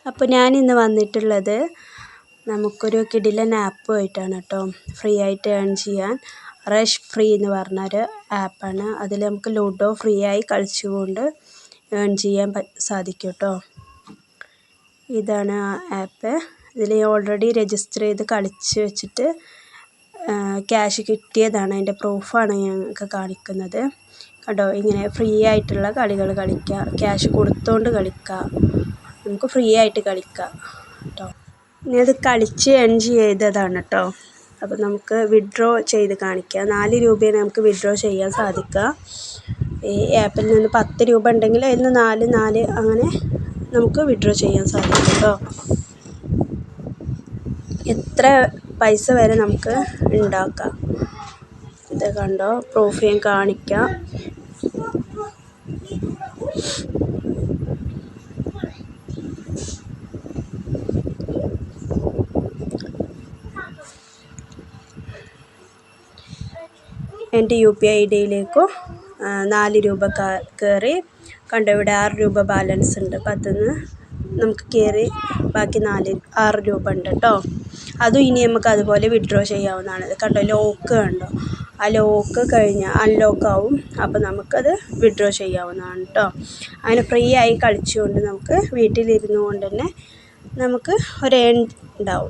അപ്പോൾ ഞാനിന്ന് വന്നിട്ടുള്ളത് നമുക്കൊരു കിടിലൻ ആപ്പുമായിട്ടാണ് കേട്ടോ. ഫ്രീ ആയിട്ട് ഏൺ ചെയ്യാൻ റഷ് ഫ്രീ എന്ന് പറഞ്ഞൊരു ആപ്പാണ്. അതിൽ നമുക്ക് ലൂഡോ ഫ്രീ ആയി കളിച്ചുകൊണ്ട് ഏൺ ചെയ്യാൻ സാധിക്കും കേട്ടോ. ഇതാണ് ആ ആപ്പ്. ഇതിൽ ഓൾറെഡി രജിസ്റ്റർ ചെയ്ത് കളിച്ച് വെച്ചിട്ട് ക്യാഷ് കിട്ടിയതാണ്. അതിൻ്റെ പ്രൂഫാണ് ഞങ്ങൾക്ക് കാണിക്കുന്നത് കേട്ടോ. ഇങ്ങനെ ഫ്രീ ആയിട്ടുള്ള കളികൾ കളിക്കുക, ക്യാഷ് കൊടുത്തുകൊണ്ട് കളിക്കുക, നമുക്ക് ഫ്രീ ആയിട്ട് കളിക്കാം കേട്ടോ. ഇനി അത് കളിച്ച് ഏൺ ചെയ്തതാണ് കേട്ടോ. അപ്പോൾ നമുക്ക് വിഡ്രോ ചെയ്ത് കാണിക്കാം. 4 രൂപയാണ് നമുക്ക് വിഡ്രോ ചെയ്യാൻ സാധിക്കുക. ഈ ആപ്പിൽ നിന്ന് 10 രൂപ ഉണ്ടെങ്കിൽ അതിൽ നിന്ന് 4 അങ്ങനെ നമുക്ക് വിഡ്രോ ചെയ്യാൻ സാധിക്കും കേട്ടോ. എത്ര പൈസ വരെ നമുക്ക് ഉണ്ടാക്കാം. ഇത് കണ്ടോ, പ്രൂഫ് ഞാൻ കാണിക്കാം. എൻ്റെ UPI ID-യിലേക്കും 4 രൂപ കയറി കണ്ടോ. ഇവിടെ 6 രൂപ ബാലൻസ് ഉണ്ട്. 10 നമുക്ക് കയറി ബാക്കി 6 രൂപ ഉണ്ട് കേട്ടോ. അതും ഇനി നമുക്ക് അതുപോലെ വിഡ്രോ ചെയ്യാവുന്നതാണ്. കണ്ടോ, ലോക്ക് കണ്ടോ, ആ ലോക്ക് കഴിഞ്ഞാൽ അൺലോക്ക് ആവും. അപ്പോൾ നമുക്കത് വിഡ്രോ ചെയ്യാവുന്നതാണ് കേട്ടോ. അങ്ങനെ ഫ്രീ ആയി കളിച്ചുകൊണ്ട് നമുക്ക് വീട്ടിലിരുന്നു കൊണ്ട് തന്നെ നമുക്ക് ഒരു ഏൺ ഉണ്ടാവും.